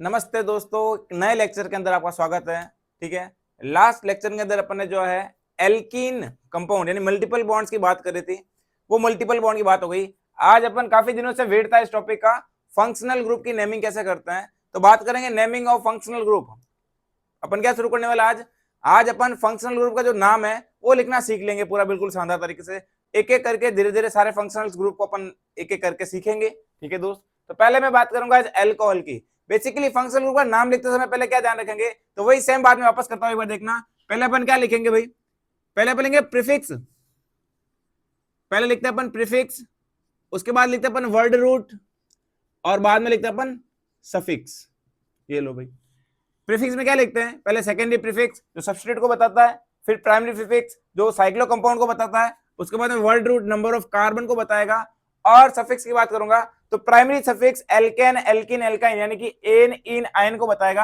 नमस्ते दोस्तों, नए लेक्चर के अंदर आपका स्वागत है। ठीक है, लास्ट लेक्चर के अंदर अपन ने जो है एल्कीन कंपाउंड यानी मल्टीपल बॉन्ड्स की बात कर रही थी, वो मल्टीपल बॉन्ड की बात हो गई। आज अपन काफी दिनों से वेट था इस टॉपिक का, फंक्शनल ग्रुप की नेमिंग कैसे करते हैं, तो बात करेंगे नेमिंग ऑफ फंक्शनल ग्रुप। अपन क्या शुरू करने वाला आज आज अपन फंक्शनल ग्रुप का जो नाम है वो लिखना सीख लेंगे पूरा बिल्कुल शानदार तरीके से। एक एक करके धीरे धीरे सारे फंक्शनल ग्रुप को अपन एक एक करके सीखेंगे। ठीक है दोस्त, तो पहले मैं बात करूंगा आज एल्कोहल की। बेसिकली फंक्शनल ग्रुप का नाम लिखते समय पहले क्या ध्यान रखेंगे, तो वही सेम बात में वापस करता हूं, एक बार देखना। पहले अपन क्या लिखेंगे भाई, पहले अपन लिखेंगे प्रीफिक्स। पहले लिखते हैं अपन प्रीफिक्स, उसके बाद लिखते हैं अपन वर्ड रूट, और बाद में लिखते हैं अपन सफिक्स। ये लो भाई, प्रीफिक्स में क्या लिखते हैं, पहले सेकेंडरी प्रीफिक्स जो सब्स्टिट्यूट को बताता है, फिर प्राइमरी प्रीफिक्स जो साइक्लो कंपाउंड को बताता है, उसके बाद में word root number of carbon को बताएगा, और सफिक्स की बात करूंगा तो primary suffix alkane alkene alkyne यानी कि एन इन आयन को बताएगा।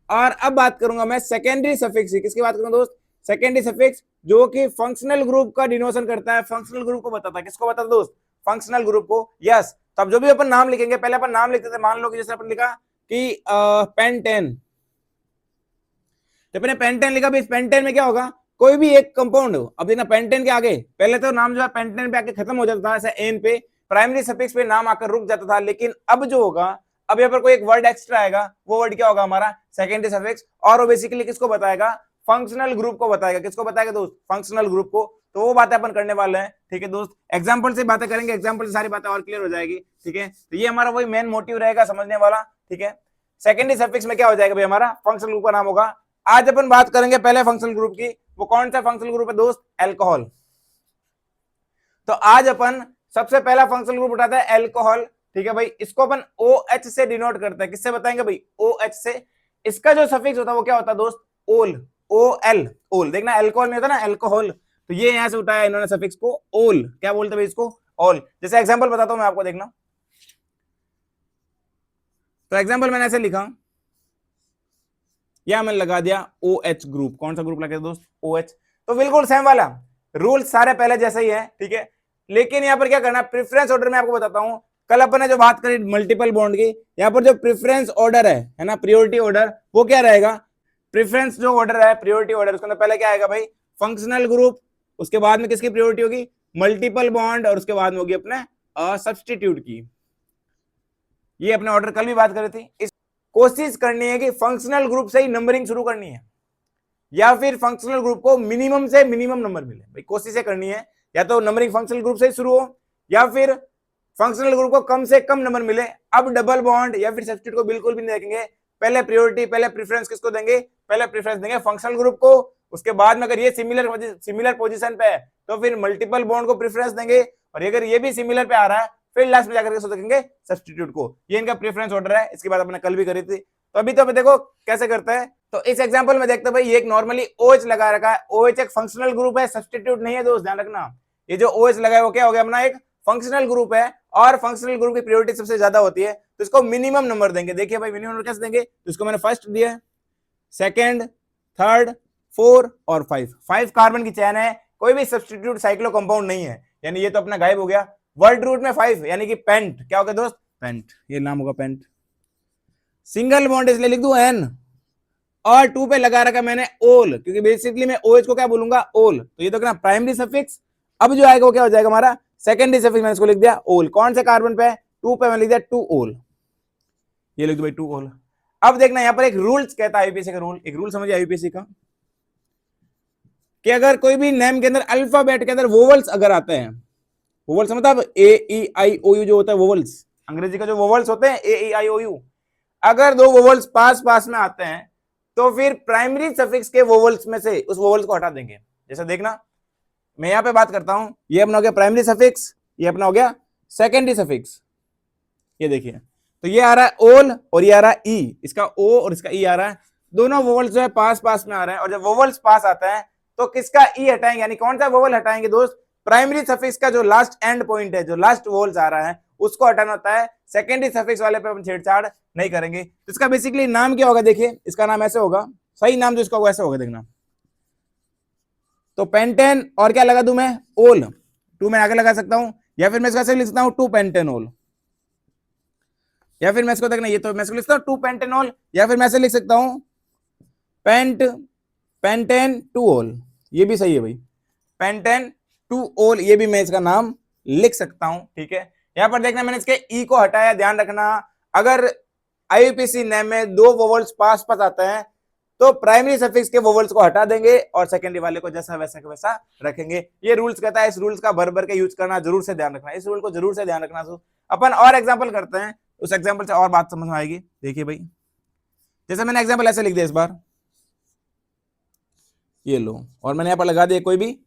और अब बात करूंगा मैं सेकेंडरी सफिक्स की। किसकी बात करूंगा दोस्त, सेकेंडरी सफिक्स जो कि फंक्शनल ग्रुप का डिनोशन करता है, फंक्शनल ग्रुप को बताता है। किसको बताता है दोस्त, फंक्शनल ग्रुप को। यस, तब जो भी अपन नाम लिखेंगे, पहले अपन नाम लिखते थे, मान लो कि जैसे अपन लिखा कि पेंटेन, तो अपने पेंटेन लिखा भी, इस पेंटेन में क्या होगा, कोई भी एक कंपाउंड। अब देखना पेंटेन के आगे पहले तो नाम जो है पेंटेन पे आके खत्म हो जाता था, ऐसा एन पे प्राइमरी सफिक्स पे नाम आकर रुक जाता था, लेकिन अब जो होगा, अब यहाँ पर कोई एक वर्ड एक्स्ट्रा आएगा, वो वर्ड क्या होगा हमारा सेकेंडरी सफिक्स, और वो बेसिकली किसको बताएगा, फंक्शनल ग्रुप को बताएगा। किसको बताएगा दोस्त, फंक्शनल ग्रुप को। तो वो बातें अपन करने वाले हैं। ठीक है दोस्त, एग्जाम्पल से बातें करेंगे, एग्जाम्पल से सारी बातें और क्लियर हो जाएगी। ठीक है, तो ये हमारा वही मेन मोटिव रहेगा समझने वाला। ठीक है, सेकेंडरी सफिक्स में क्या हो जाएगा भाई, हमारा फंक्शनल ग्रुप का नाम होगा। आज अपन बात करेंगे पहले फंक्शनल ग्रुप की, वो कौन सा फंक्शनल ग्रुप है दोस्त, अल्कोहल। तो आज अपन सबसे पहला फंक्शनल ग्रुप उठाता है अल्कोहल। ठीक है भाई, इसको अपन OH से डिनोट करते हैं। किससे बताएंगे भाई, OH से। इसका जो सफिक्स होता है वो क्या होता है दोस्त, ओल, OL, ओल। देखना अल्कोहल में होता है ना अल्कोहल, तो ये यहां से उठाया इन्होंने सफिक्स को ओल। क्या बोलते भाई इसको, ओल। जैसे एग्जांपल बताता हूं मैं आपको, देखना। तो एग्जांपल मैंने ऐसे लिखा, या मैंने लगा दिया OH ग्रुप। कौन सा ग्रुप लगा दोस्त, OH। तो बिल्कुल सेम वाला रूल सारे पहले जैसा ही है। ठीक है, लेकिन यहां पर क्या करना, प्रेफरेंस ऑर्डर में आपको बताता हूं। कल अपन ने जो बात करी मल्टीपल बॉन्ड की, यहां पर जो प्रेफरेंस ऑर्डर है ना, प्रियोरिटी ऑर्डर, वो क्या रहेगा, प्रेफरेंस जो ऑर्डर है, प्रियोरिटी ऑर्डर, उसके अंदर पहले क्या आएगा भाई, फंक्शनल ग्रुप, उसके बाद में किसकी प्रियोरिटी होगी, मल्टीपल बॉन्ड, और उसके बाद में होगी अपने सब्स्टिट्यूट की। ये अपने ऑर्डर कल भी बात करी थी। इस कोशिश करनी है कि फंक्शनल ग्रुप से ही नंबरिंग शुरू करनी है, या फिर फंक्शनल ग्रुप को मिनिमम से मिनिमम नंबर मिले। भाई कोशिश करनी है, या तो नंबरिंग फंक्शनल ग्रुप से ही शुरू हो, या फिर फंक्शनल ग्रुप को कम से कम नंबर मिले। अब डबल बॉन्ड या फिर सब्स्टिट्यूट को बिल्कुल भी नहीं देखेंगे। पहले प्रायोरिटी, पहले प्रेफरेंस किसको देंगे, पहले प्रेफरेंस देंगे फंक्शनल ग्रुप को। उसके बाद में अगर ये सिमिलर पोजीशन पे है तो फिर मल्टीपल बॉन्ड को प्रेफरेंस देंगे, और अगर ये भी सिमिलर पे आ रहा है फिर लास्ट में जाकर के देखेंगे सब्स्टिट्यूट को। ये इनका प्रेफरेंस ऑर्डर है, इसकी बात अपने कल भी करी थी। तो अभी देखो कैसे करते हैं। तो इस एग्जांपल में देखते हैं भाई, ये एक नॉर्मली OH लगा रखा है। OH एक फंक्शनल ग्रुप है, सब्स्टिट्यूट नहीं है दोस्त, ध्यान रखना। ये जो OH लगा है वो क्या हो गया अपना, एक फंक्शनल ग्रुप है, और फंक्शनल ग्रुप की प्रायोरिटी सबसे ज्यादा होती है, तो इसको मिनिमम नंबर देंगे। देखिए भाई मिनिमम नंबर कैसे देंगे, तो इसको मैंने फर्स्ट दिया, सेकंड, थर्ड, 4 और 5 कार्बन की चेन है, कोई भी सब्स्टिट्यूट साइक्लो कंपाउंड नहीं है, यानी ये तो अपना गायब हो गया। वर्ड रूट में 5 यानी कि पेंट, क्या हो गया दोस्त, पेंट, ये नाम होगा पेंट। सिंगल बॉन्ड इसलिए लिख दूं N, और 2 पे लगा रखा मैंने ओल, क्योंकि बेसिकली मैं OH को क्या बोलूंगा, ओल। तो ये तो क्या प्राइमरी सफिक्स। अब जो आएगा वो क्या हो जाएगा हमारा सेकेंडरी सफिक्स, मैंने इसको लिख दिया ओल। कौन से कार्बन पे, 2 पे, मैंने लिख दिया 2 ओल। ये लिख दो भाई 2 ओल। अब देखना यहाँ पर एक रूल कहता है आईयूपीएसी का रूल, एक रूल समझिए आईयूपीएसी का, कि अगर कोई भी नेम के अंदर अल्फाबेट के अंदर वोवल्स अगर आते हैं, वोवल्स मतलब AEIOU जो होता है वोवल्स, अंग्रेजी का जो वोवल्स होते हैं AEIOU, अगर दो वोवल्स पास पास में आते हैं तो फिर प्राइमरी सफिक्स के वोवल्स में से उस वोवल्स को हटा देंगे। जैसे देखना, मैं यहां पे बात करता हूं, ये अपना हो गया प्राइमरी सफिक्स, ये अपना हो गया सेकेंडरी सफिक्स। ये देखिए, तो ये आ रहा है ओल और ये आ रहा है ई, इसका ओ और इसका ई आ रहा है, दोनों वोवल्स जो है पास पास में आ रहे हैं। और जब वोवल्स पास आता है तो किसका ई हटाएंगे, यानी कौन सा वोवल हटाएंगे दोस्त, प्राइमरी सफिक्स का जो लास्ट एंड पॉइंट है, जो लास्ट वोवल्स आ रहा है उसको हटाना होता है। सेकेंडरी सफिक्स वाले पे अपन छेड़छाड़ नहीं करेंगे। तो इसका बेसिकली नाम क्या होगा, देखिए इसका नाम ऐसे होगा, सही नाम जो इसका होगा ऐसे होगा, देखना। तो पेंटेन और क्या लगा दूं मैं, ओल, 2 मैं आगे लगा सकता हूं, या फिर मैं इसका लिख सकता हूं 2 पेंटेनोल। या फिर मैं इसको देखना, ये तो मैं इसको लिखता हूँ 2 पेंटेनॉल, या फिर मैं ऐसे लिख सकता हूँ पेंटेन 2 ओल, ये भी सही है भाई, पेंटेन 2 ओल, ये भी मैं इसका नाम लिख सकता हूं। ठीक है, यहां पर देखना मैंने इसके ई को हटाया, ध्यान रखना अगर आईयूपीएसी नेम में दो वोवल्स पास पास आते हैं तो प्राइमरी सफिक्स के वोवल्स को हटा देंगे और सेकेंडरी वाले को जैसा वैसा का वैसा रखेंगे। ये रूल्स कहता है, इस रूल्स का भर भर के यूज करना जरूर से ध्यान रखना, इस रूल को जरूर से ध्यान रखना। अपन और एग्जाम्पल करते हैं, उस एग्जाम्पल से और बात समझ में आएगी। देखिए भाई, जैसे मैंने एग्जाम्पल ऐसे लिख दिया इस बार, ये लो, और मैंने यहां पर लगा दिया कोई भी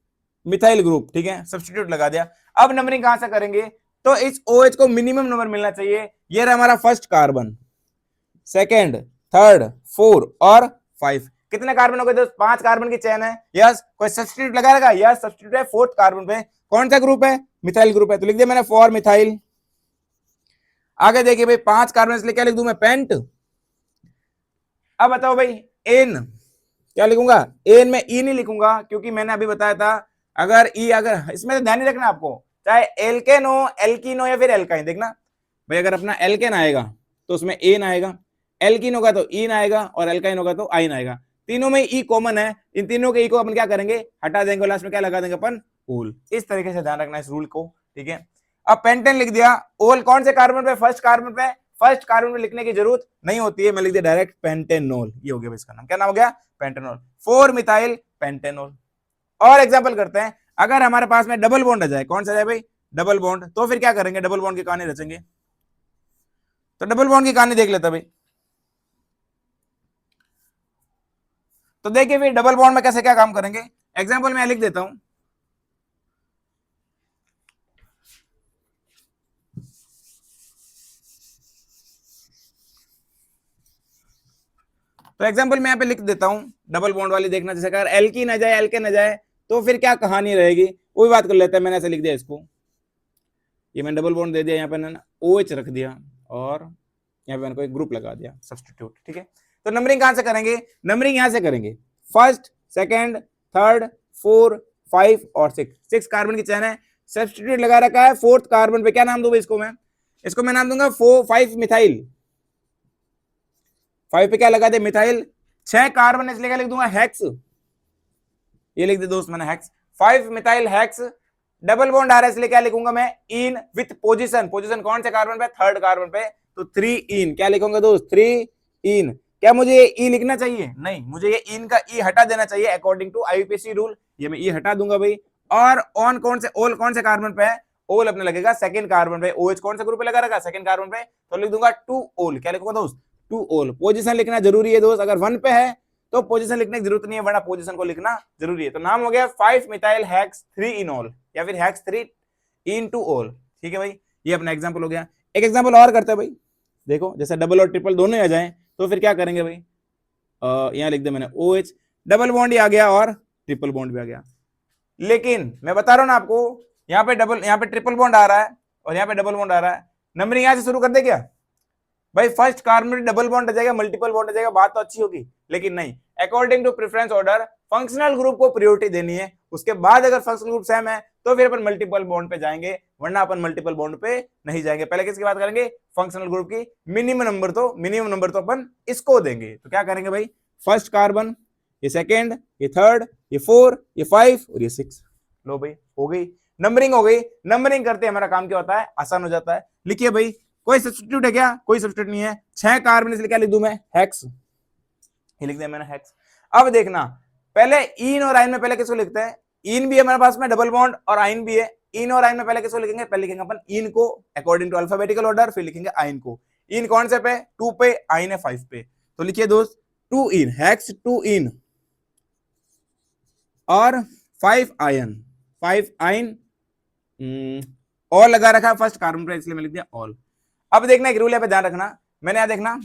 मिथाइल ग्रुप, ठीक है, सब्स्टिट्यूट लगा दिया। अब नंबरिंग कहां से करेंगे, तो इस OH को मिनिमम नंबर मिलना चाहिए। ये रहा हमारा फर्स्ट कार्बन, सेकेंड, थर्ड, 4 और 5। कितने कार्बन हो गए दोस्त, 5 कार्बन की चेन है। यस, कोई सब्स्टिट्यूट लगा रहेगा, यस सब्स्टिट्यूट है फोर्थ कार्बन पे। कौन सा ग्रुप है, मिथाइल ग्रुप है, तो लिख दिया मैंने 4 मिथाइल। आगे देखिए भाई, 5 कार्बन, इसलिए क्या लिख दूं मैं, पेंट। अब बताओ भाई, एन क्या लिखूंगा, एन में ई नहीं लिखूंगा, क्योंकि मैंने अभी बताया था अगर ई, अगर इसमें तो ध्यान नहीं रखना आपको, चाहे एल्केन हो, एल्कीन हो या फिर एल्काइन, देखना भाई अगर अपना एल्केन आएगा तो उसमें एन आएगा, एल्कीन होगा तो ईन आएगा और एल्काइन होगा तो आइन आएगा। तीनों में ई कॉमन है, इन तीनों के ई को अपन क्या करेंगे, हटा देंगे, लास्ट में क्या लगा देंगे अपन, ओल। इस तरीके से ध्यान रखना इस रूल को, ठीक है। अब पेंटेन लिख दिया, ओल कौन से कार्बन पे, फर्स्ट कार्बन पे, फर्स्ट कार्बन पे लिखने की जरूरत नहीं होती है, मैं लिख दिया डायरेक्ट पेंटेनॉल, ये हो गया इसका नाम, क्या नाम हो गया, पेंटेनॉल, 4 मिथाइल पेंटेनॉल। और एग्जांपल करते हैं, अगर हमारे पास में डबल बॉन्ड आ जाए, कौन सा जाए भाई, डबल बॉन्ड, तो फिर क्या करेंगे, डबल बॉन्ड की कहानी रचेंगे। तो डबल बॉन्ड की कहानी देख लेते भाई। तो देखिए फिर डबल बॉन्ड में कैसे क्या काम करेंगे, एग्जांपल मैं लिख देता हूं। तो एग्जांपल मैं यहाँ पे लिख देता हूं डबल बॉन्ड वाली, देखना जैसे अगर एल्कीन आ जाए, एल्केन आ जाए, तो फिर क्या कहानी रहेगी, वो भी बात कर लेते हैं। मैंने ऐसे लिख दिया इसको, ये मैंने डबल बॉन्ड दे दिया, यहाँ पे मैंने OH रख दिया और यहाँ पे मैंने कोई ग्रुप लगा दिया सब्स्टिट्यूट, ठीक है। तो नंबरिंग कहां से करेंगे, नंबरिंग यहां से करेंगे, फर्स्ट, सेकेंड, थर्ड, 4, 5 और 6 कार्बन की चेन है, सब्स्टिट्यूट लगा रखा है फोर्थ कार्बन पे, क्या नाम दूंगा इसको मैं, इसको मैं नाम दूंगा 5 मिथाइल, 5 पे क्या लगा दे, मिथाइल। 6 कार्बन इसलिए क्या लिख दूंगा, हेक्स, ये लिख दे दोस्त मैंने hex, 5 methyl hex. Double bond आ रहा है इसलिए क्या लिखूंगा मैं, इन विथ पोजीशन, पोजीशन कौन से कार्बन पे, थर्ड कार्बन पे, तो 3 इन, क्या लिखूंगा दोस्त, 3 इन। क्या मुझे ये ई लिखना चाहिए, नहीं, मुझे ये इन का ई हटा देना चाहिए अकॉर्डिंग टू आईयूपीएसी रूल, ये मैं ई हटा दूंगा भाई। और ऑन कौन से, ओल कौन से कार्बन पे है, ओल अपने लगेगा सेकंड कार्बन पे, OH कौन सा ग्रुप पे लगा रखा, सेकंड कार्बन पे, तो लिख दूंगा 2 ओल, क्या लिखूंगा दोस्त, 2 ओल। पोजीशन लिखना जरूरी है दोस्त, अगर 1 पे है तो पोजीशन लिखने की जरूरत नहीं है, वरना पोजीशन को लिखना जरूरी है। तो नाम हो गया 5 मिथाइल हेक्स 3 इनॉल, या फिर हेक्स 3 इन 2 ओल, ठीक है भाई। ये अपना एग्जांपल हो गया। एक एग्जांपल और करते हैं भाई, देखो जैसे डबल और ट्रिपल दोनों आ जाए तो फिर क्या करेंगे भाई, यहां लिख दिया मैंने OH, डबल बॉन्ड आ गया और ट्रिपल बॉन्ड भी आ गया। लेकिन मैं बता रहा हूं ना आपको, यहाँ पे डबल, यहाँ पे ट्रिपल बॉन्ड आ रहा है और यहाँ पे डबल बॉन्ड आ रहा है, नंबरिंग यहां से शुरू कर दे क्या भाई, फर्स्ट कार्बन में डबल बॉन्ड आ जाएगा, मल्टीपल बॉन्ड आ जाएगा, बात तो अच्छी होगी, लेकिन नहीं, according to preference order functional group को प्रायोरिटी देनी है, उसके बाद अगर फंक्शनल ग्रुप सेम है तो फिर अपन मल्टीपल बॉन्ड पे जाएंगे, वरना अपन मल्टीपल बॉन्ड पे नहीं जाएंगे। पहले किसकी बात करेंगे, फंक्शनल ग्रुप की। मिनिमम नंबर तो अपन इसको देंगे, तो क्या करेंगे भाई, फर्स्ट कार्बन, ये सेकेंड, ये थर्ड, ये 4, ये 5 और ये 6। लो भाई हो गई नंबरिंग, हो गई नंबरिंग। करते हमारा काम क्या होता है, आसान हो जाता है। लिखिए भाई, कोई सब्स्टिट्यूट है क्या, कोई सब्स्टिट्यूट नहीं है, 6 कार्बन इसलिए क्या लिख दूं मैं, हेक्स, ये लिख दिया मैंने हेक्स। अब देखना, पहले इन और आइन में पहले किसको लिखते हैं, इन भी हमारे पास में डबल बॉन्ड और आइन भी है, इन और आइन में पहले किसको लिखेंगे, पहले लिखेंगे अपन इन को अकॉर्डिंग टू अल्फाबेटिकल ऑर्डर, फिर लिखेंगे आइन को। इन कौन से पे, 2 पे, आइन है 5 पे, तो लिखिए दोस्त 2 इन, हेक्स 2 इन और 5 आयन, 5 आइन, ऑल लगा रखा है फर्स्ट कार्बन पे इसलिए मैं लिख दिया ऑल। अब देखना एक रूल है पे ध्यान रखना, मैंने यहां देखना,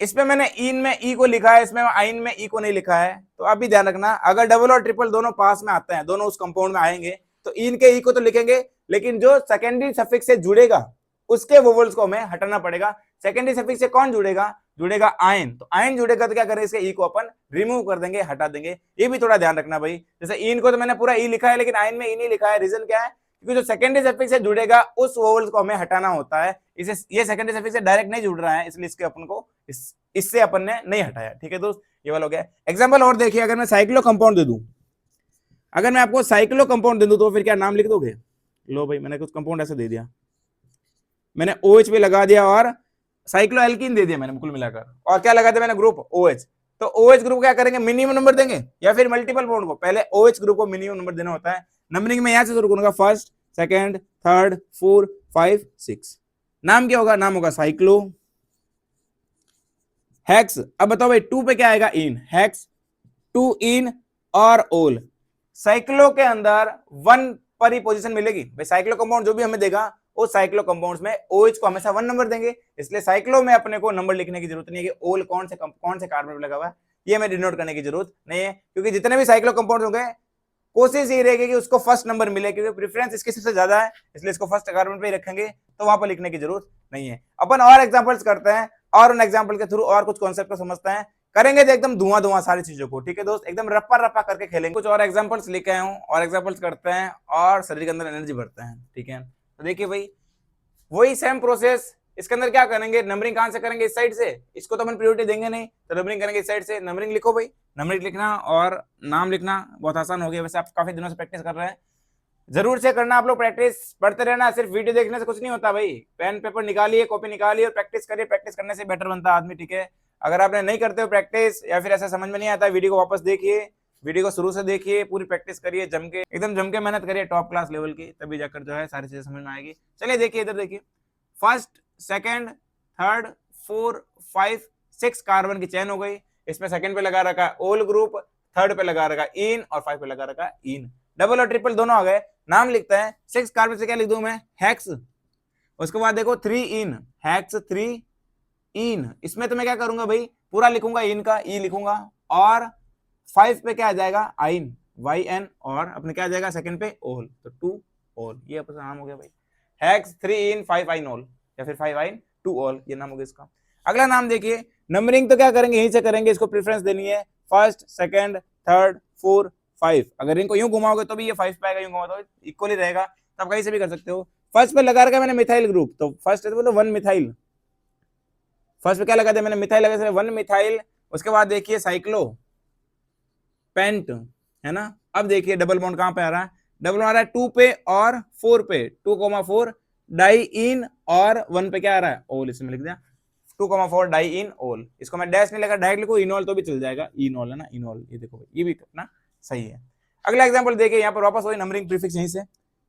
इसमें मैंने इन में ई को लिखा है, इसमें आइन में ई को नहीं लिखा है, तो अब भी ध्यान रखना, अगर डबल और ट्रिपल दोनों पास में आते हैं, दोनों उस कंपाउंड में आएंगे, तो इन के ई को तो लिखेंगे, लेकिन जो सेकेंडरी सफिक्स से जुड़ेगा उसके वोवल्स को हमें हटाना पड़ेगा। सेकेंडरी सफिक्स से कौन जुड़ेगा, जुड़ेगा आयन, तो आयन जुड़ेगा तो क्या करेंगे, इसके ई को अपन रिमूव कर देंगे, हटा देंगे। ये भी थोड़ा ध्यान रखना भाई, जैसे इन को तो मैंने पूरा ई लिखा है, लेकिन आयन में ई नहीं लिखा है, रीजन क्या है, क्योंकि जो सेकेंडरी सफिक्स से जुड़ेगा उस वोवल्स को हमें हटाना होता है। इसे ये सेकेंडरी सफिक्स से डायरेक्ट नहीं जुड़ रहा है, इसलिए इसके अपन को इससे अपन ने नहीं हटाया। ठीक है दोस्त, ये वाला हो गया। एग्जाम्पल और देखिए, अगर मैं साइक्लो कंपाउंड दे दूं, अगर मैं आपको साइक्लो कंपाउंड दे दूं तो फिर क्या नाम लिख दोगे? लो भाई, मैंने कुछ कंपाउंड ऐसे दे दिया, मैंने OH पे लगा दिया और साइक्लो एल्कीन दे दिया मैंने कुल मिलाकर, और क्या लगा दिया मैंने? Group OH। तो OH ग्रुप क्या करेंगे? मिनिमम नंबर देंगे या फिर मल्टीपल बॉन्ड को? पहले OH ग्रुप को मिनिमम नंबर देना होता है। नंबरिंग में यहां से शुरू करूंगा, फर्स्ट, सेकंड, थर्ड, 4, 5, 6। नाम क्या होगा? नाम होगा साइक्लो हेक्स। अब बताओ भाई 2 पे क्या आएगा? इन हेक्स, 2 इन और ओल। साइक्लो के अंदर 1 पर ही पोजीशन मिलेगी भाई। साइक्लो कंपाउंड जो भी हमें देगा उस साइक्लो कंपाउंड्स में OH को हमेशा 1 नंबर देंगे, इसलिए साइक्लो में अपने को नंबर लिखने की जरूरत नहीं है कि ओल कौन से कार्बन पे लगा हुआ है, ये हमें डिनोट करने की जरूरत नहीं है, क्योंकि जितने भी साइक्लो कंपाउंड होंगे कोशिश ये रहेगी कि उसको फर्स्ट नंबर मिले, क्योंकि प्रेफरेंस इसके सबसे ज्यादा है, इसलिए इसको फर्स्ट कार्बन पे ही रखेंगे, तो वहां पर लिखने की जरूरत नहीं है। अपन और एग्जांपल्स करते हैं और उन एग्जांपल के थ्रू और कुछ कॉन्सेप्ट को समझते हैं, करेंगे तो एकदम धुआं सारी चीजों को। ठीक है दोस्त, एकदम रप्पा करके खेलेंगे। कुछ और एग्जांपल्स लेके आए हूं और एग्जांपल्स करते हैं और शरीर के अंदर एनर्जी भरते हैं। ठीक है, तो देखिए भाई, वही सेम प्रोसेस, इसके अंदर क्या करेंगे? नंबरिंग कहां से करेंगे? इस साइड से। इसको तो अपन प्रायोरिटी देंगे नहीं, तो नंबरिंग करेंगे इस साइड से। नंबरिंग लिखो भाई, नंबरिंग लिखना और नाम लिखना बहुत आसान हो गया। वैसे आप काफी दिनों से प्रैक्टिस कर रहे हैं, जरूर से करना आप लोग, प्रैक्टिस पढ़ते रहना। सिर्फ वीडियो देखने से कुछ नहीं होता भाई, पेन पेपर निकालिए, कॉपी निकालिए और प्रैक्टिस करिए। प्रैक्टिस करने से बेटर बनता है आदमी। ठीक है, अगर आपने नहीं करते हो प्रैक्टिस या फिर ऐसा समझ में नहीं आता, वीडियो को वापस देखिए, वीडियो को शुरू से देखिए, पूरी प्रैक्टिस करिए, जम के एकदम जम के मेहनत करिए टॉप क्लास लेवल की, तभी जाकर जो है सारी चीजें समझ में आएगी। चलिए देखिए, इधर देखिए, फर्स्ट, सेकंड, थर्ड, 4, 5, 6 कार्बन की चेन हो गई। इसमें सेकंड पे लगा रखा है ओल ग्रुप, थर्ड पे लगा रखा इन और 5 पे लगा रखा इन। डबल और ट्रिपल दोनों आ गए। नाम लिखता है 6 कार्बन से क्या लिख दूं मैं? हेक्स। उसके बाद देखो 3 इन, हेक्स 3 इन। इसमें तो मैं क्या करूंगा भाई? पूरा लिखूंगा इन का, ई लिखूंगा, और 5 पे क्या आ जाएगा? आइन, YN, और अपने क्या आ जाएगा सेकंड पे? ओल, तो 2 ओल। ये अपना नाम हो गया भाई, हेक्स 3 इन 5 आइन ओल, या फिर 5 आइन 2 ओल, ये नाम हो गया इसका। अगला नाम देखिए, नंबरिंग तो क्या करेंगे? यहीं से करेंगे, इसको प्रेफरेंस देनी है, फर्स्ट, सेकंड, थर्ड, 4, 5। अगर इनको यूं घुमाओगे तो भी ये 5 पे आएगा, यूं घुमाओ तो इक्वली रहेगा, तो आप कहीं से भी कर सकते हो। फर्स्ट पे लगा रखा मैंने मिथाइल ग्रुप, तो फर्स्ट बोलो 1 मिथाइल। फर्स्ट पे क्या लगा दिया मैंने? मिथाइल लगा, 1 मिथाइल। उसके बाद देखिए साइक्लो पेंट, है ना। अब देखिए डबल बॉन्ड कहां पे आ रहा है? डबल आ रहा है 2 पे और 4 पे, 2,4 डाई इन, और 1 पे क्या आ रहा है? ओल। इसमें लिख दिया 2,4 डाई इन ओल। इसको मैं डैश नहीं लगा, डायरेक्ट लिखो इनोल तो भी चल जाएगा, इनोल है ना, इनोल। ये देखो ये भी अपना सही है। अगला एग्जांपल देखिए, यहाँ पर वापस वही नंबरिंग प्रीफिक्स यहीं से,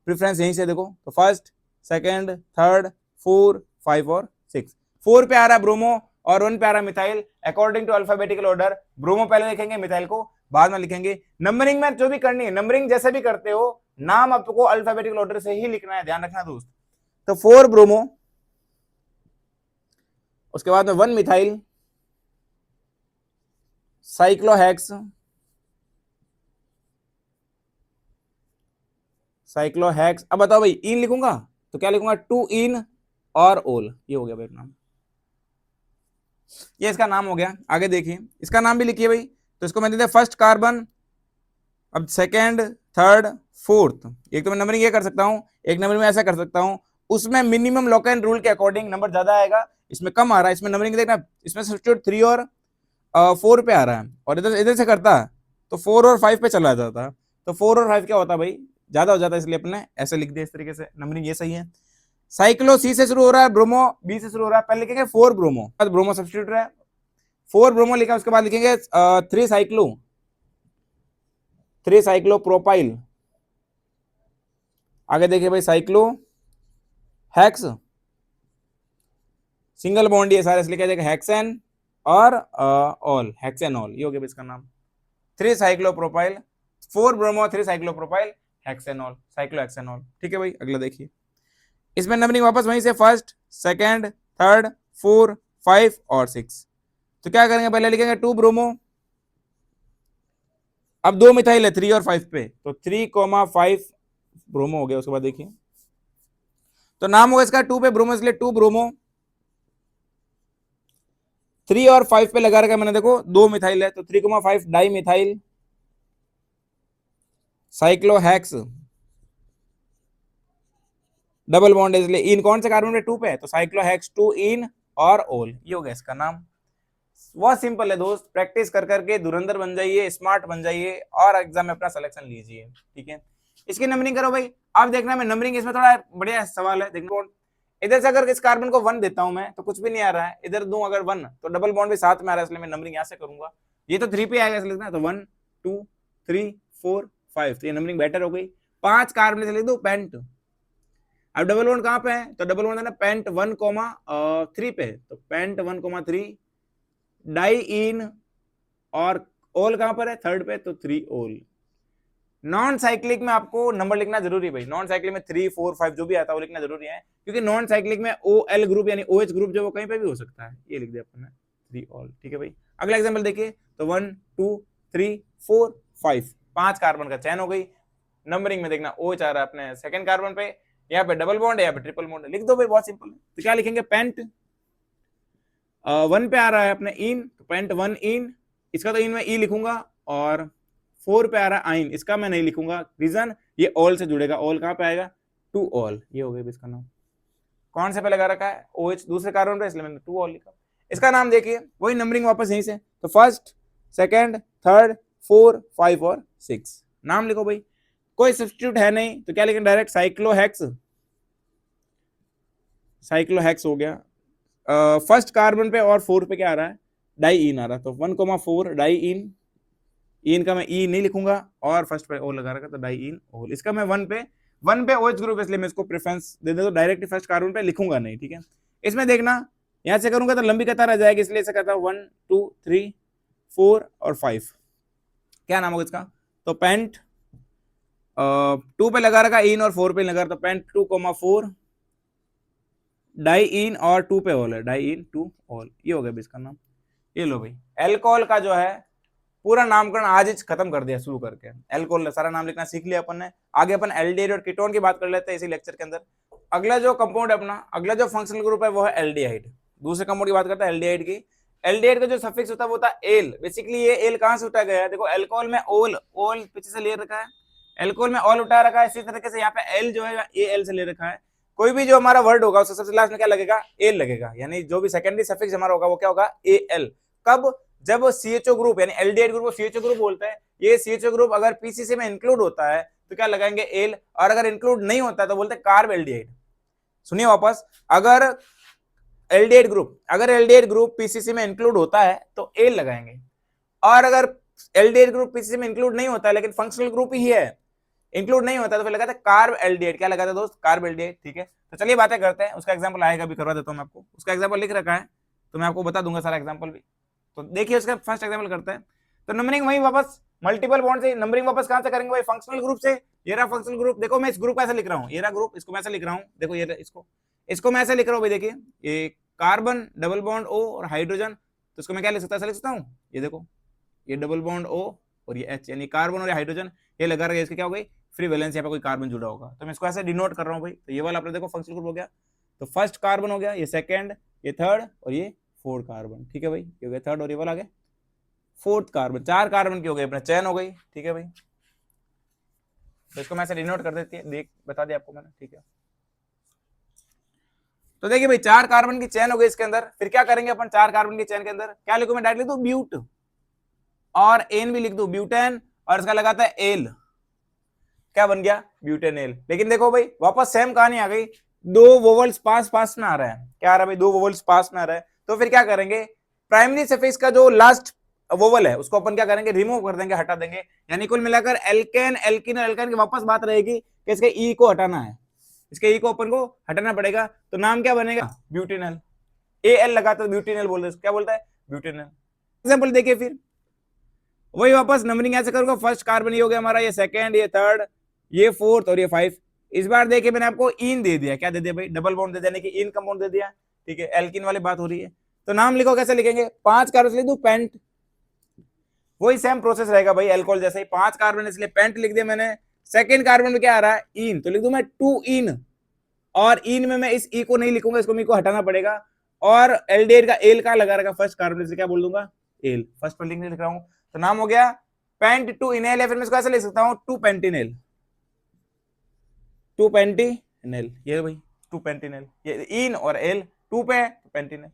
प्रेफरेंस यहीं से देखो, तो फर्स्ट, सेकंड, थर्ड, 4, 5 और 6। 4 पे आ रहा है ब्रोमो और 1 पे आ रहा है methyl. According to alphabetical order, bromo पहले लिखेंगे, मिथाइल को बाद में लिखेंगे। नंबरिंग में जो भी करनी है, नंबरिंग जैसे भी करते हो, नाम आपको अल्फाबेटिकल ऑर्डर से ही लिखना है, ध्यान रखना दोस्त। तो 4 ब्रोमो, उसके बाद में 1 मिथाइल, साइक्लोहेक्स, साइक्लोहेक्स। अब बताओ भाई, इन लिखूंगा तो क्या लिखूंगा? 2 इन और ओल। ये हो गया भाई नाम, ये इसका नाम हो गया। आगे देखिए, इसका नाम भी लिखिए भाई, तो इसको मैं देते फर्स्ट कार्बन, अब सेकंड, थर्ड, फोर्थ। एक तो मैं नंबरिंग ये कर सकता हूं, एक नंबर में ऐसा कर सकता हूं, उसमें मिनिमम लॉक-इन रूल के अकॉर्डिंग नंबर ज्यादा आएगा, इसमें कम आ रहा है। इसमें नंबरिंग देखना, इसमें सब्स्टिट्यूट 3 और 4 पे आ रहा है, और इधर इधर से करता तो 4 और 5 पे चला जाता, तो 4 और 5 क्या होता भाई? ज्यादा हो जाता है, इसलिए अपने ऐसे लिख दिया इस तरीके से। नंबरिंग ये सही है। साइक्लो सी से शुरू हो रहा है, ब्रोमो बी से शुरू हो रहा है, पहले लिखेंगे 4 ब्रोमो, ब्रोमो सब्स्टिट्यूट है, 4 ब्रोमो लिखा, उसके बाद लिखेंगे 3 साइक्लो, 3 साइक्लो प्रोपाइल। आगे देखिए भाई, साइक्लो हेक्स, सिंगल बॉन्ड ये सारे, इसलिए क्या जाएगा? हेक्सेन और ऑल, हेक्सेन ऑल, ये हो गया इसका नाम। 3 cyclo propyl, 4 bromo, 3 cyclo propyl, hexane all, cyclo hexane all. ठीक है भाई, अगला देखिए, इसमें नंबरिंग वापस वहीं से, फर्स्ट, सेकंड, थर्ड, 4, 5 और 6। तो क्या करेंगे? पहले लिखेंगे 2 ब्रोमो, अब 2 मिथाइल है 3 और 5 पे, तो 3,5 ब्रोमो हो गया। उसके बाद देखिए, तो नाम होगा इसका 2 पे ब्रोमो, इसलिए 2 ब्रोमो। 3 और 5 पे लगा रखा मैंने, देखो 2 मिथाइल है, तो 3,5 डाई मिथाइल साइक्लोहेक्स, डबल बॉन्ड है इसलिए इन कौन से कार्बन पे 2 पे है, तो साइक्लोहेक्स 2 इन और ओल, ये हो गया इसका नाम। बहुत सिंपल है दोस्त, प्रैक्टिस कर करके धुरंधर बन जाइए, स्मार्ट बन जाइए और एग्जाम में अपना सिलेक्शन लीजिए, ठीक है। इसकी नंबरिंग करो भाई। आप देखना मैं नंबरिंग इसमें थोड़ा बढ़िया सवाल है, देखो इधर से अगर इस कार्बन को 1 देता हूं मैं तो कुछ भी नहीं आ रहा है, इधर दूं अगर 1 तो डबल बॉन्ड भी साथ में आ रहा है, इसलिए मैं नंबरिंग यहां से करूंगा। ये तो 3 पे आएगा इसलिए ना, तो 1 2 3 4 5, तो ये नंबरिंग बेटर हो गई। 5 कार्बन से लिख दो पेंट। अब डबल बॉन्ड कहां पे है, तो डबल बॉन्ड है ना पेंट 1,3 पे, तो पेंट 1,3 डाई इन और ओल कहां पर है, थर्ड पे, तो 3 ओल। नॉन साइक्लिक में आपको नंबर लिखना जरूरी है भाई, नॉन साइक्लिक में 3 4 5 जो भी आता है वो लिखना जरूरी है, क्योंकि नॉन साइक्लिक में ओ एल ग्रुप यानी OH ग्रुप जो वो कहीं पे भी हो सकता है, ये लिख दिया अपन 3 ऑल, ठीक है भाई। अगला एग्जांपल देखिए, तो 1 2 3 4 5, 5 कार्बन का चयन हो गई। नंबरिंग में देखना OH आ रहा है अपने सेकंड कार्बन पे, यहाँ पे डबल बॉन्ड है, यहाँ पे ट्रिपल बॉन्ड है, लिख दो भाई, बहुत सिंपल है। तो क्या लिखेंगे, पेंट 1 पे आ रहा है अपने इन, तो पेंट 1 इन, इसका तो इन में ई लिखूंगा, और 4 पे आ रहा है आइन, इसका मैं नहीं लिखूंगा, रीजन ये ऑल से जुड़ेगा, ऑल कहां पे आएगा, 2 ऑल, ये हो गया इसका नाम। कौन से पे लगा रखा है, OH दूसरे कार्बन पे, इसलिए मैंने 2 ऑल लिखा। इसका नाम देखिए, वही नंबरिंग वापस यहीं से, तो फर्स्ट सेकंड थर्ड 4 5 और 6, नाम लिखो भाई। कोई सब्स्टिट्यूट है नहीं तो क्या लिखेंगे, डायरेक्ट साइक्लोहेक्स, साइक्लोहेक्स हो गया। फर्स्ट कार्बन पे और 4 पे क्या आ रहा है, डाई इन आ रहा है, तो 1,4 डाई इन का मैं ई नहीं लिखूंगा, और फर्स्ट पे ओ लगा रखा, तो डाई इन ओल। इसका मैं 1 पे OH ग्रुप, इसलिए मैं इसको प्रेफरेंस दे दूं, डायरेक्ट फर्स्ट कार्बन पे लिखूंगा नहीं, ठीक है। इसमें देखना यहां से करूंगा तो लंबी कतार आ जाएगी, इसलिए इसे कहता हूं 1 2 3 4 और 5, क्या नाम होगा इसका, तो पेंट 2 पे लगा रखा इन और 4 पे लगा रखा, तो पेंट 2,4 डाई इन और 2 पे ऑल है, डाई इन 2 ऑल, ये हो गया इसका नाम। ये लो भाई, एल्कोहल का जो है पूरा नामकरण आज ही खत्म कर दिया शुरू करके, एल्कोहल सारा नाम लिखना सीख लिया अपन ने। आगे अपन एल्डिहाइड और कीटोन की बात कर लेते हैं इसी लेक्चर के अंदर। अगला जो कंपाउंड है अपना, अगला जो फंक्शनल ग्रुप है वो है एल्डिहाइड। दूसरे कंपाउंड की बात करते हैं एल्डिहाइड की। एल्डिहाइड का जो सफिक्स होता है वो होता है एल। बेसिकली ये एल कहां से उठाया गया है, देखो एल्कोहल में ओल, ओल पीछे से ले रखा है, एल्कोहल में ऑल उठा रखा है, इसी तरीके से यहाँ पे एल जो है ए एल से ले रखा है। कोई भी जो हमारा वर्ड होगा उसके सबसे लास्ट में क्या लगेगा, एल लगेगा, यानी जो भी सेकेंडरी सफिक्स हमारा होगा वो क्या होगा, ए एल। कब, जब CHO ग्रुप यानी एल्डिहाइड ग्रुप को CHO ग्रुप बोलते हैं, ये CHO ग्रुप अगर पीसीसी में इंक्लूड होता है तो क्या लगाएंगे, एल, और अगर इंक्लूड नहीं होता है तो बोलते हैं कार्ब एल्डिहाइड। सुनिए वापस, अगर एल्डिहाइड ग्रुप पीसीसी में इंक्लूड होता है तो एल लगाएंगे, और अगर एल्डिहाइड ग्रुप पीसीसी में इंक्लूड नहीं होता है लेकिन फंक्शनल ग्रुप ही है, इंक्लूड नहीं होता तो फिर लगाते कार्ब एल्डिहाइड। क्या लगाते दोस्त, कार्ब एल्डिहाइड, ठीक है। तो चलिए बातें करते हैं, उसका एग्जांपल आएगा, भी करवा देता हूं मैं आपको, उसका एग्जांपल लिख रखा है तो मैं आपको बता दूंगा सारा एग्जांपल भी। तो देखिए उसका फर्स्ट एग्जांपल करते हैं। तो नंबरिंग वही वापस मल्टीपल बॉन्ड से, नंबरिंग वापस कहां से करेंगे भाई, फंक्शनल ग्रुप से। ये रहा फंक्शनल ग्रुप, देखो मैं इस ग्रुप को ऐसे लिख रहा हूं, ये रहा ग्रुप, इसको मैं ऐसे लिख रहा हूं, देखो ये इसको मैं ऐसे लिख रहा हूं भाई, देखिए ये कार्बन डबल बॉन्ड O और हाइड्रोजन, तो इसको मैं क्या लिख सकता, ऐसा लिख सकता हूं, ये देखो ये डबल बॉन्ड O और ये H, यानी कार्बन और हाइड्रोजन ये लगा रहा है, इसकी क्या हो गई, फ्री वैलेंस, यहाँ पे कोई कार्बन जुड़ा होगा, तो मैं इसको ऐसे डिनोट कर रहा हूं भाई। तो ये वाला आपने देखो फंक्शनल ग्रुप हो गया, तो फर्स्ट कार्बन हो गया, ये सेकंड, ये थर्ड और ये फोर्थ कार्बन, ठीक है भाई, ये हो गया थर्ड और ये वाला आ गया फोर्थ कार्बन, 4 कार्बन की हो गई अपने चयन हो गई, ठीक है भाई। तो इसको मैं ऐसे डिनोट कर देती है, देख बता दिया आपको मैंने, ठीक है। तो देखिए भाई 4 कार्बन की चैन हो गई इसके अंदर, फिर क्या करेंगे अपन 4 कार्बन की चैन के अंदर, क्या लिखूं मैं, डायरेक्ट लिख दूं ब्यूट, और एन भी लिख दूं ब्यूटेन, और इसका लगाता है एल, क्या बन गया, ब्यूटेनेल। लेकिन देखो भाई वापस सेम कहानी आ गई, 2 वोवल्स पास पास में आ रहा है, क्या आ रहा है भाई, 2 वोवल्स पास में आ रहा है, तो फिर क्या करेंगे, प्राइमरी सफिक्स का जो लास्ट वोवल है उसको अपन क्या करेंगे, रिमूव कर देंगे, हटा देंगे, यानी कुल मिलाकर एल्केन एल्किन और एल्काइन की वापस बात रहेगी कि इसके ई को हटाना है, इसके ई को अपन को हटाना पड़ेगा, तो नाम क्या बनेगा, ब्यूटेनल। एल लगा तो ब्यूटेनल बोलते हैं, क्या बोलता है, ब्यूटेनल। एग्जांपल देखिए फिर वही वापस नंबरिंग ऐसे करूंगा, फर्स्ट कार्बन ये हो गया हमारा, ये सेकंड, ये थर्ड, ये फोर्थ और ये 5। इस बार देखिए मैंने आपको इन दे दिया, क्या दे दिया भाई, डबल बॉन्ड दे देने की इन कंपाउंड दे दिया, ठीक है, एल्किन वाली बात हो रही है। तो नाम लिखो, कैसे लिखेंगे, 5 कार्बन लिख दो पेंट, वही सेम प्रोसेस रहेगा भाई एल्कोहल जैसे ही, 5 कार्बन इसलिए पेंट लिख दिया मैंने। सेकंड कार्बन में क्या आ रहा है, इन, तो लिख दूं मैं 2 इन, और इन में मैं इस ई को नहीं लिखूंगा, इसको मेरे को हटाना पड़ेगा, और एल्डिहाइड का एल का लगा रखा फर्स्ट कार्बन से, क्या बोल दूंगा, एल, फर्स्ट पर लिख रहा हूं, तो नाम हो गया पेंट 2 इनेल, या फिर मैं इसको ऐसे लिख सकता हूं 2 पेंटिनेल, 2 पेंटिनेल, नेल, ये भाई 2 पेंटेनेल, ये इन और एल 2 पे है तो पेंटेनेल,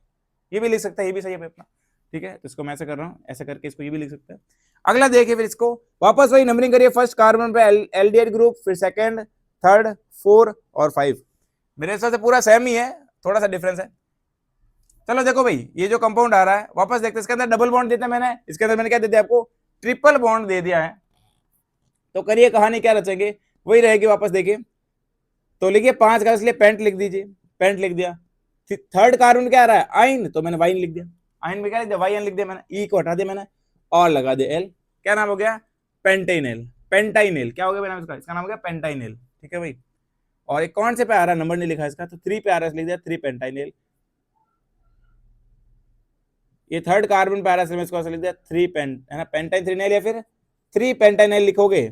ये भी लिख सकता है, ये भी सही है अपना, ठीक है। तो इसको मैं ऐसे कर रहा हूँ, ऐसे करके इसको ये भी लिख सकते हैं। अगला देखिए फिर इसको वापस वही नंबरिंग करिए, फर्स्ट कार्बन पे एल्डिहाइड ग्रुप, फिर सेकंड, थर्ड, 4 और 5। मेरे हिसाब से पूरा सेम ही है, थोड़ा सा डिफरेंस है। चलो देखो भाई, ये जो कंपाउंड आ रहा है वापस देखते हैं, इसके अंदर डबल बॉन्ड देता है मैंने, इसके अंदर मैंने क्या दे दिया आपको, ट्रिपल बॉन्ड दे दिया है। तो करिए कहानी क्या रचेंगे, वही रहेगी, वापस देखिए। तो लिखिए 5 का, इसलिए पेंट लिख दीजिए, पेंट लिख दिया। थर्ड कार्बन क्या आ रहा है, आइन, तो मैंने वाइन लिख दिया, आइन में क्या लिख दिया, वाई एन लिख दिया मैंने, ई को हटा दिया मैंने और लगा दिया एल, क्या नाम हो गया, पेंटाइनेल। पेंटाइनेल क्या हो गया नाम इसका नाम हो गया पेंटाइनेल, ठीक है भाई। और एक कौन से पे आ रहा है, नंबर नहीं लिखा इसका, तो 3 पे आ रहा है, लिख दिया 3 पेंटाइनेल। ये थर्ड कार्बन पे आ रहा है, इसको लिख दिया 3 पेंट, है ना, पेंटाइन 3 नेल, या फिर 3 पेंटाइनेल लिखोगे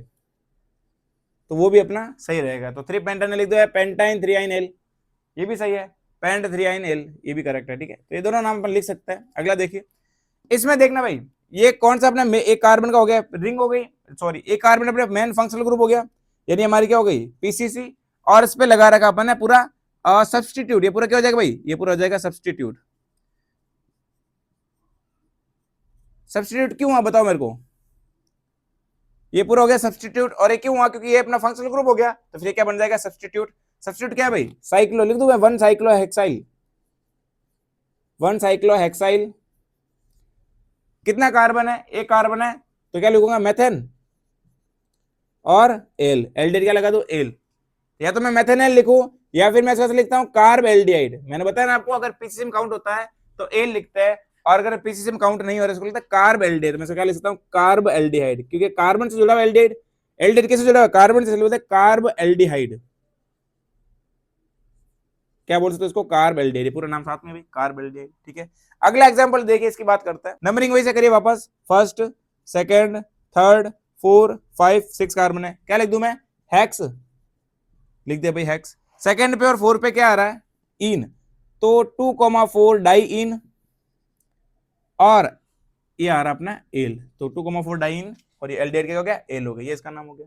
तो वो भी अपना सही रहेगा। तो 3 पेंटाइनेल लिख दो, पेंटाइन 3 आइन एल, ये भी सही है, पेंट 3 आइन एल, ये भी करेक्ट है, ठीक है। तो ये दोनों नाम अपन लिख सकते हैं। अगला देखिए, इसमें देखना भाई, ये कौन सा अपना एक कार्बन का हो गया, रिंग हो गई, सॉरी एक कार्बन अपने मेन फंक्शनल ग्रुप हो गया, यानी हमारी क्या हो गई, पीसीसी, और इस पे लगा रखा अपन है पूरा सब्सटीट्यूट। ये पूरा क्या हो जाएगा भाई, ये पूरा हो जाएगा सब्सटीट्यूट। सब्सटीट्यूट क्यों हुआ बताओ मेरे को, ये पूरा हो गया सब्सटीट्यूट, और ये क्यों हुआ, क्योंकि ये अपना फंक्शनल ग्रुप हो गया, तो फिर क्या बन जाएगा सब्सटीट्यूट। सब्सटीट्यूट क्या है भाई, साइक्लो लिख दूं मैं, 1 साइक्लोहेक्साइल, 1 साइक्लोहेक्साइल। कितना कार्बन है, एक कार्बन है, तो क्या लिखूंगा, मेथेन और एल, एल्डिहाइड क्या लगा दो, एल, या तो मैं मेथेनॉल लिखूं, या फिर मैं इसका लिखता हूं कार्ब एल्डिहाइड। मैंने बताया ना आपको, अगर पीसीसी काउंट होता है तो एल लिखता है, और अगर पीसीसी काउंट नहीं हो रहा है इसको लिखता है कार्ब एल्डिहाइड। मैं क्या लिख सकता हूं, कार्ब एल्डिहाइड, क्योंकि कार्बन से जुड़ा हुआ एल्डिहाइड, एल्डिहाइड किससे जुड़ा हुआ, कार्बन से, बोलते हैं कार्ब एल्डिहाइड, क्या बोल सकते हो इसको, कार्ब एल्डिहाइड, पूरा नाम साथ में भी कार्ब एल्डिहाइड, ठीक है। अगला एग्जांपल देखिए, इसकी बात करते हैं, नंबरिंग वही से करिए वापस, फर्स्ट, सेकंड, थर्ड, 4, 5, 6 कार्बन है, क्या लिख दूं मैं, हेक्स लिख दिया भाई, हेक्स। सेकंड पे और 4 पे क्या आ रहा है, इन, तो 2,4 डाई इन, और ये आ रहा अपना एल, तो 2,4 डाई इन, और ये एल्डिहाइड क्या हो गया, एल हो गया, ये इसका नाम हो गया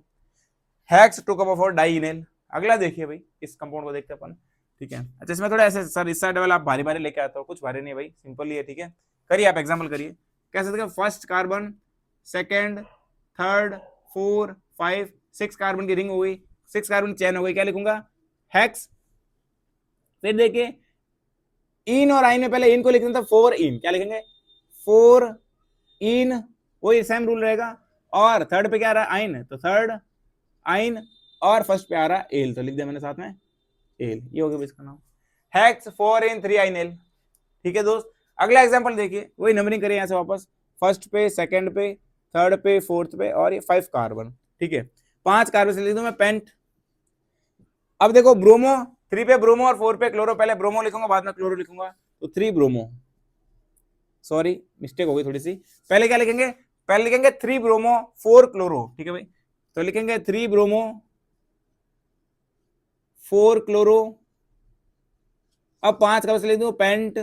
हेक्स 2,4 डाई इन एल। अगला देखिए भाई, इस कंपाउंड को देखते हैं अपन, ठीक है। अच्छा इसमें थोड़ा ऐसे सर इस साइड वाला आप भारी भारी लेके आते हो, कुछ भारी नहीं भाई, सिंपल ही है, ठीक है। करिए आप एग्जाम्पल करिए, कैसे देखिए, first carbon, second, third, 4, 5, 6 carbon की रिंग हो गई, 6 कार्बन चैन हो गई, क्या लिखूंगा, हेक्स। फिर देखिए इन और आइन में पहले इन को लिखना था, 4 इन, क्या लिखेंगे, 4 इन, वही सेम रूल रहेगा। और थर्ड पे क्या आ रहा है, आइन, तो थर्ड आइन, और फर्स्ट पे आ रहा है एल, तो लिख दिया मैंने साथ में एल, ये हो गया इसका नाम, हेक्स 4 इन 3 आइन एल, ठीक है दोस्त। अगला एग्जांपल देखिए, वही नंबरिंग करिए यहां से वापस, फर्स्ट पे, सेकंड पे, थर्ड पे, फोर्थ पे, और ये 5 कार्बन, ठीक है। 5 कार्बन से लिख दूं मैं पेंट। अब देखो ब्रोमो, 3 पे ब्रोमो और 4 पे क्लोरो, पहले ब्रोमो लिखूंगा बाद में क्लोरो लिखूंगा, तो 3 ब्रोमो, सॉरी मिस्टेक हो गई थोड़ी सी, पहले क्या लिखेंगे, पहले लिखेंगे 3 ब्रोमो 4 क्लोरो, ठीक है भाई। तो लिखेंगे 3 ब्रोमो 4 क्लोरो। अब 5 का बस लिख दूं पेंट,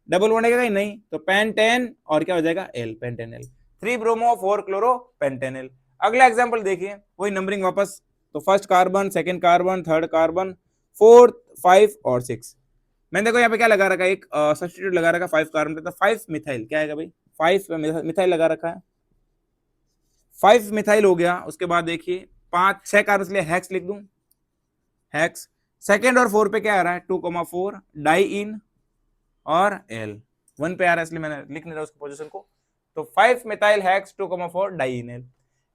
डबल बॉन्ड है नहीं, तो पेंटेन, और क्या हो जाएगा, L, Pantanal, 3 bromo 4 chloro Pantanal. अगला एग्जांपल देखिए, वही नंबरिंग वापस, तो first carbon, second carbon, third carbon, 4, 5 और 6। मैंने देखो यहाँ पे क्या लगा रखा है, एक सब्स्टिट्यूट लगा रखा है 5 कार्बन पे, तो 5 मिथाइल, क्या है भाई, 5 मिथाइल लगा रखा है, 5 मिथाइल हो गया। उसके बाद देखिए 5, 6 कार्बन के लिए हेक्स लिख दूं, हेक्स। सेकंड और 4 पे क्या आ रहा है, 2,4 डाई इन, और एल 1 पे आ रहा है, इसलिए मैंने लिख नहीं रहा उसकी पोजीशन को, तो 5 मिथाइल हेक्स 2,4 डाइइनल।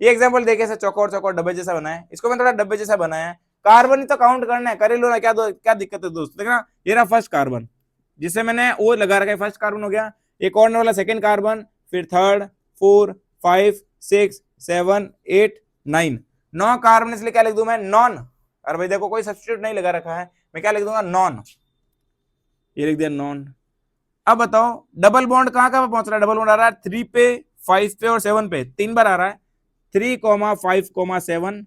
ये एग्जांपल देखिए, ऐसा चौकोर चौकोर डब्बे जैसा बनाया है, इसको मैंने थोड़ा डब्बे जैसा बनाया है, कार्बन ही तो काउंट करना है, कर लो ना, क्या दिक्कत है दोस्त, देखना ये रहा फर्स्ट कार्बन, जिसे मैंने ओ लगा रखा है, फर्स्ट कार्बन हो गया, एक और वाला सेकंड कार्बन, फिर थर्ड, 4, 5, 6, 7, 8, 9, 9 कार्बन, इसलिए क्या लिख दूं मैं, नॉन। अरे भाई देखो कोई सब्स्टिट्यूट नहीं लगा रखा है, मैं क्या लिख दूंगा, नॉन, ये लिख दिया नॉन। अब बताओ डबल बॉन्ड कहां कहां पहुंच रहा है, डबल बॉन्ड आ रहा है 3 पे, 5 पे और 7 पे, 3 बार आ रहा है, 3, 5, 7,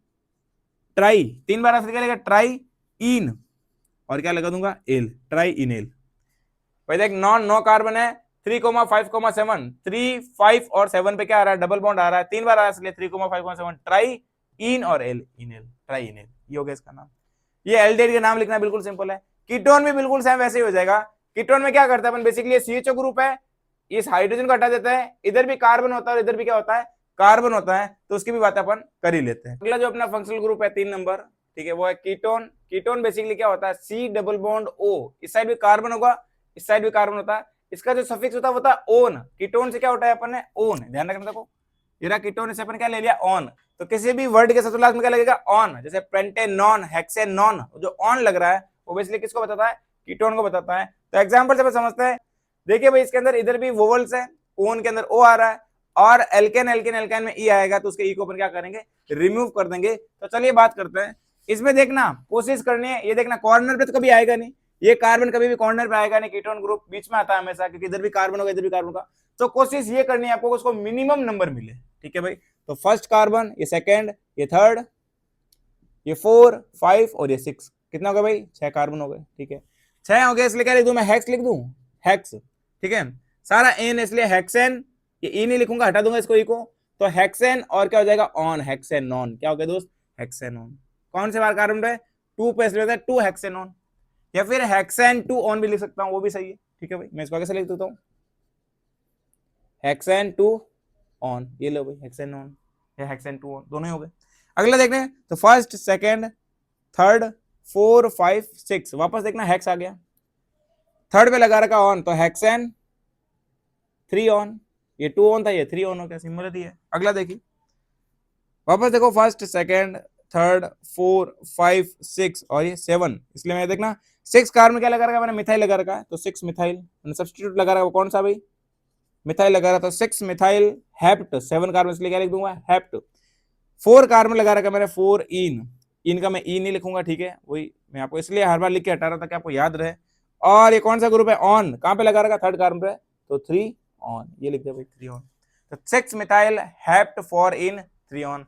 ट्राई, 3 बार क्या लगेगा, ट्राई इन, और क्या लगा दूंगा, एल, ट्राई इनेल। भाई देख नॉन, 9 कार्बन है, 3, 5, 7, 3, 5 और 7 पे क्या आ रहा है, डबल बॉन्ड आ रहा है, 3 बार आ रहा है, इसलिए 3, 5, 7 ट्राई इन और एल, इनेल, ट्राई इनेल, ये हो गया इसका नाम। ये एल्डिहाइड का नाम लिखना बिल्कुल सिंपल है। कीटोन भी बिल्कुल सेम वैसे ही हो जाएगा। कीटोन में क्या करता है अपन, बेसिकली ये CHO ग्रुप है, इस हाइड्रोजन को हटा देता है, इधर भी कार्बन होता है और इधर भी क्या होता है, कार्बन होता है, तो उसकी भी बात अपन कर ही लेते हैं। अगला जो अपना फंक्शनल ग्रुप है 3 नंबर, ठीक है, वो है कीटोन। कीटोन बेसिकली क्या होता है, C डबल बॉन्ड O, इस साइड भी कार्बन होगा, इस साइड भी कार्बन होता है, इसका जो सफिक्स होता है वो होता है ओन। कीटोन से क्या होता है अपन ने, ओन, ध्यान रखना। देखो ये कीटोन से अपन क्या ले लिया, ऑन, तो किसी भी वर्ड के सबसे लास्ट में क्या लगेगा, ऑन। जैसे पेंटेनॉन, हेक्सेनॉन, जो ऑन लग रहा है वो बेसिकली किसको बताता है, कीटोन को बताता है। तो एग्जांपल से अपन समझते हैं, देखिए भाई इसके अंदर इधर भी वोवल्स है, ओन के अंदर ओ आ रहा है, और एल्केन एल्केन एल्केन में ई आएगा, तो उसके ई को अपन क्या करेंगे, रिमूव कर देंगे। तो चलिए बात करते हैं इसमें। देखना कोशिश करनी है, ये देखना कॉर्नर पे तो कभी आएगा नहीं, ये कार्बन कभी भी कॉर्नर पे आएगा नहीं, कीटोन ग्रुप बीच में आता है हमेशा, क्योंकि इधर भी कार्बन होगा इधर भी कार्बन होगा। तो कोशिश ये करनी है आपको उसको मिनिमम नंबर मिले, ठीक है भाई। तो फर्स्ट कार्बन, ये सेकंड, ये थर्ड, ये 4, 5 और ये 6, कितना हो गया भाई, 6 कार्बन हो गए, ठीक है। 6 हो गए, इसलिए क्या लिख दूं मैं, हेक्स लिख दूं, हेक्स, ठीक है। सारा एन इसलिए हेक्सेन, ये ई नहीं लिखूंगा, हटा दूंगा इसको ई को, तो हेक्सेन और क्या हो जाएगा, ऑन, हेक्सेनॉन, क्या हो गया दोस्त, हेक्सेनॉन। कौन से बार कार्बन पे, 2 पे, इसलिए होता है 2 हेक्सेनॉन, या फिर हेक्सेन 2 ऑन भी लिख सकता हूं, वो भी सही है, ठीक है भाई। मैं इसको कैसे लिख देता हूँ, हेक्सेन 2 ऑन, ये लो भाई, हेक्सेन ऑन या हेक्सेन 2 ऑन, दोनों ही हो गए। अगला देखने, तो फर्स्ट, सेकंड, थर्ड, 4, 5, 6, वापस देखना हेक्स आ गया, थर्ड पे लगा रखा ऑन, तो हेक्सेन 3 ऑन, ये 2 ऑन था, ये 3 ऑन हो गया, सिंपल है। अगला देखिए, वापस देखो, फर्स्ट, सेकंड, थर्ड, 4, 5, 6 और ये 7, इसलिए मैं देखना 6 कार्बन क्या लगा रखा मैंने, मिथाइल लगा रखा है, तो 6 मिथाइल मैंने सब्स्टिट्यूट लगा रखा, कौन सा भाई, मिथाइल लगा रहा था, 6 मिथाइल हेप्ट, 7 कार्बन, इसलिए क्या लिख दूंगा, हेप्ट। 4 कार्बन लगा रखा मैंने, 4 इन, इन का मैं ई नहीं लिखूंगा, ठीक है, वही मैं आपको इसलिए हर बार लिख के हटा रहा था कि आपको याद रहे। और ये कौन सा ग्रुप है, ऑन, कहां पे लगा रखा, थर्ड कार्बन पे, तो 3 ऑन, ये लिख दे भाई, 3 ऑन। तो 6 मिथाइल हेप्ट 4 इन 3 ऑन।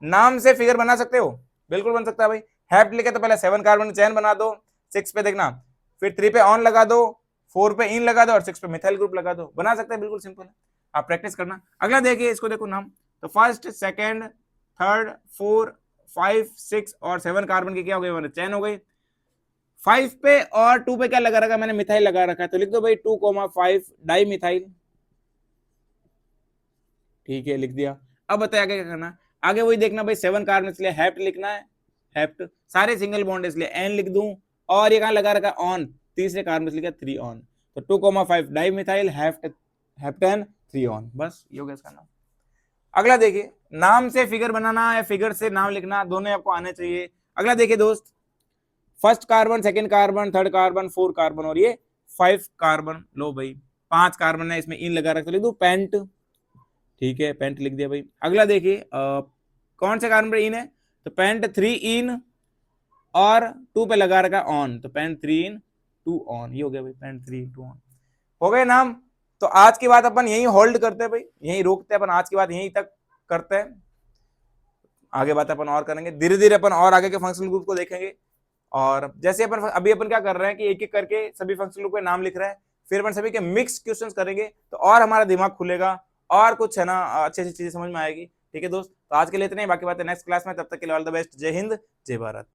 नाम से फिगर बना सकते हो, बिल्कुल बन सकता है भाई। हेप्ट लिखे तो पहले 7 कार्बन चैन बना दो, 6 पे देखना, फिर 3 पे ऑन लगा दो, 4 पे इन लगा दो और 6 पे मिथाइल ग्रुप लगा दो, बना सकते हैं, बिल्कुल सिंपल है, आप प्रैक्टिस करना। अगला देखिए, इसको देखो नाम, तो फर्स्ट, सेकंड, थर्ड, 4, 5, 6 और 7 कार्बन की क्या हो गई, चैन हो गई। 5 पे और 2 पे क्या लगा रखा मैंने, मिथाइल लगा रखा है, तो लिख दो भाई 2,5 डाई मिथाइल, ठीक है, लिख दिया। अब बताया आगे क्या करना, आगे वही देखना भाई, 7 कार्बन इसलिए हेप्ट लिखना है, हेप्ट, सारे सिंगल बॉन्ड इसलिए एन लिख दूं, और ये कहां लगा रखा, ऑन, तीसरे कार्बन इसलिए 3 ऑन, तो 2,5 डाई मिथाइल हेप्टेन 3 ऑन, बस ये हो गया इसका नाम। अगला देखिए, नाम से फिगर बनाना या फिगर से नाम लिखना, दोनों आपको आने चाहिए। अगला देखिए दोस्त, first carbon, second carbon, third carbon, 4 carbon और ये 5 कार्बन, लो भाई 5 कार्बन है, इसमें इन लगा रखा, तो लिख दू पेंट, ठीक है, पेंट लिख दिया भाई। अगला देखिए, कौन से कार्बन पर इन है, तो पेंट 3 इन और 2 पे लगा रखा ऑन, तो पेंट 3 इन 2 ऑन, ये हो गया भाई, पेंट 3 2 ऑन, हो गए नाम। तो आज की बात अपन यही होल्ड करते हैं भाई, यही रोकते हैं अपन, आज की बात यहीं तक करते हैं, आगे बात अपन और करेंगे, धीरे धीरे अपन और आगे के फंक्शनल ग्रुप को देखेंगे। और जैसे अपन अभी अपन क्या कर रहे हैं कि एक एक करके सभी फंक्शनल ग्रुप के नाम लिख रहे हैं, फिर अपन सभी के मिक्स क्वेश्चंस करेंगे, तो और हमारा दिमाग खुलेगा और कुछ है ना अच्छी अच्छी चीजें समझ में आएगी, ठीक है दोस्त। तो आज के लिए इतने ही, बाकी बातें नेक्स्ट क्लास में, तब तक के लिए ऑल द बेस्ट, जय हिंद, जय भारत।